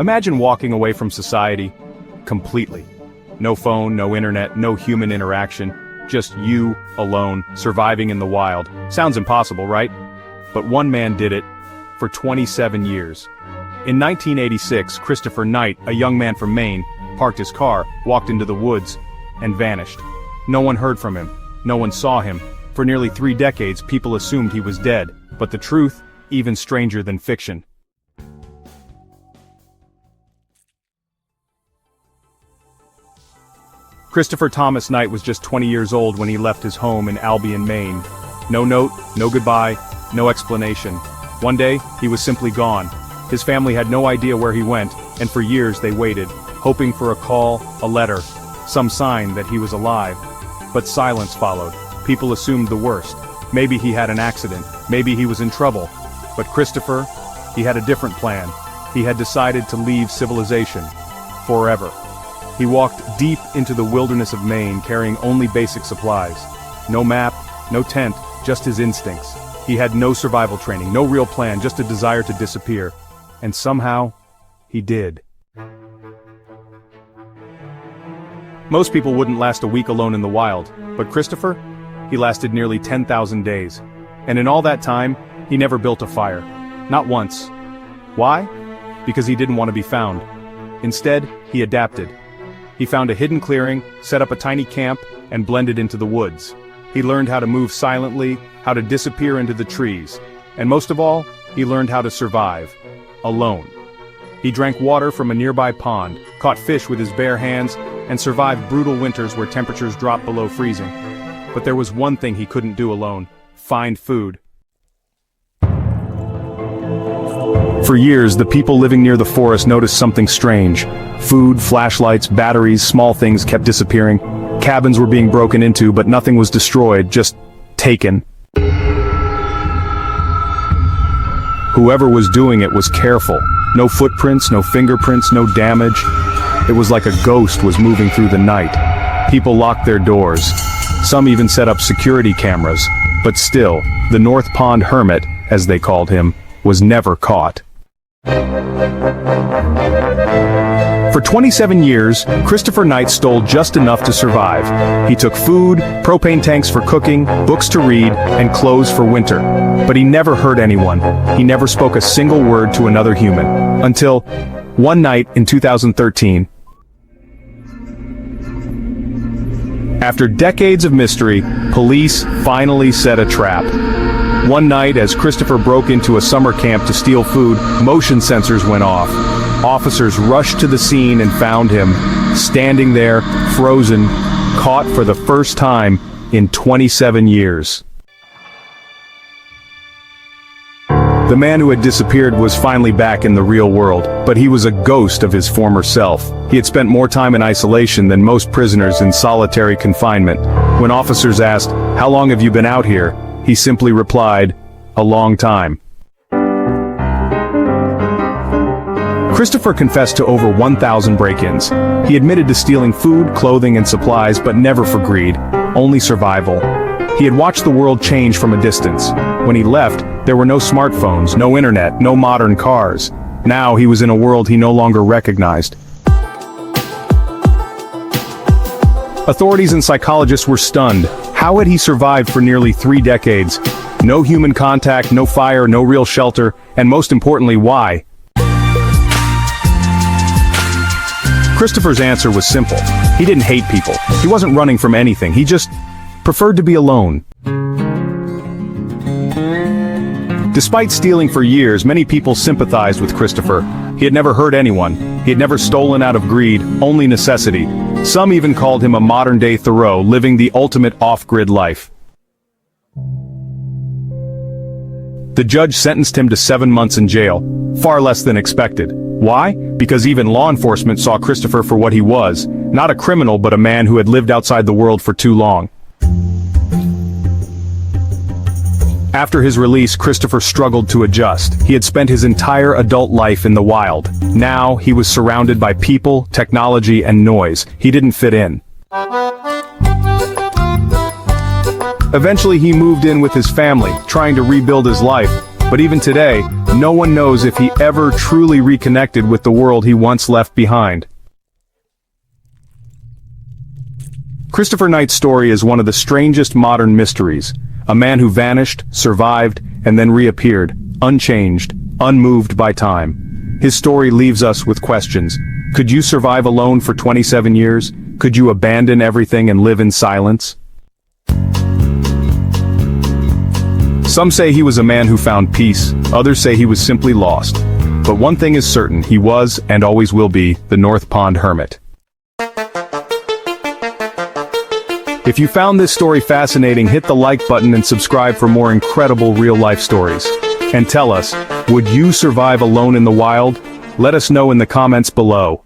Imagine walking away from society completely. No phone, no internet, no human interaction, just you, alone, surviving in the wild. Sounds impossible, right? But one man did it for 27 years. In 1986, Christopher Knight, a young man from Maine, parked his car, walked into the woods, and vanished. No one heard from him. No one saw him. For nearly 3 decades, people assumed he was dead. But the truth, even stranger than fiction. Christopher Thomas Knight was just 20 years old when he left his home in Albion, Maine. No note, no goodbye, no explanation. One day, he was simply gone. His family had no idea where he went, and for years they waited, hoping for a call, a letter, some sign that he was alive. But silence followed. People assumed the worst. Maybe he had an accident, maybe he was in trouble. But Christopher, he had a different plan. He had decided to leave civilization. Forever. He walked deep into the wilderness of Maine, carrying only basic supplies. No map, no tent, just his instincts. He had no survival training, no real plan, just a desire to disappear. And somehow, he did. Most people wouldn't last a week alone in the wild, but Christopher, he lasted nearly 10,000 days. And in all that time, he never built a fire. Not once. Why? Because he didn't want to be found. Instead, he adapted. He found a hidden clearing, set up a tiny camp, and blended into the woods. He learned how to move silently, how to disappear into the trees. And most of all, he learned how to survive. Alone. He drank water from a nearby pond, caught fish with his bare hands, and survived brutal winters where temperatures dropped below freezing. But there was one thing he couldn't do alone: find food. For years, the people living near the forest noticed something strange. Food, flashlights, batteries, small things kept disappearing. Cabins were being broken into, but nothing was destroyed, just taken. Whoever was doing it was careful. No footprints, no fingerprints, no damage. It was like a ghost was moving through the night. People locked their doors. Some even set up security cameras. But still, the North Pond Hermit, as they called him, was never caught. For 27 years, Christopher Knight stole just enough to survive. He took food, propane tanks for cooking, books to read, and clothes for winter. But he never hurt anyone. He never spoke a single word to another human. Until one night in 2013. After decades of mystery, police finally set a trap. One night, as Christopher broke into a summer camp to steal food, motion sensors went off. Officers rushed to the scene and found him, standing there, frozen, caught for the first time in 27 years. The man who had disappeared was finally back in the real world, but he was a ghost of his former self. He had spent more time in isolation than most prisoners in solitary confinement. When officers asked, "How long have you been out here?" he simply replied, "A long time." Christopher confessed to over 1,000 break-ins. He admitted to stealing food, clothing, and supplies, but never for greed, only survival. He had watched the world change from a distance. When he left, there were no smartphones, no internet, no modern cars. Now he was in a world he no longer recognized. Authorities and psychologists were stunned. How had he survived for nearly 3 decades? No human contact, no fire, no real shelter, and most importantly, why? Christopher's answer was simple. He didn't hate people. He wasn't running from anything. He just preferred to be alone. Despite stealing for years, many people sympathized with Christopher. He had never hurt anyone. He had never stolen out of greed, only necessity. Some even called him a modern-day Thoreau, living the ultimate off-grid life. The judge sentenced him to 7 months in jail, far less than expected. Why? Because even law enforcement saw Christopher for what he was, not a criminal but a man who had lived outside the world for too long. After his release, Christopher struggled to adjust. He had spent his entire adult life in the wild. Now, he was surrounded by people, technology, and noise. He didn't fit in. Eventually, he moved in with his family, trying to rebuild his life. But even today, No one knows if he ever truly reconnected with the world he once left behind. Christopher Knight's story is one of the strangest modern mysteries. A man who vanished, survived, and then reappeared, unchanged, unmoved by time. His story leaves us with questions. Could you survive alone for 27 years? Could you abandon everything and live in silence? Some say he was a man who found peace, others say he was simply lost. But one thing is certain, he was, and always will be, the North Pond Hermit. If you found this story fascinating, hit the like button and subscribe for more incredible real-life stories. And tell us, would you survive alone in the wild? Let us know in the comments below.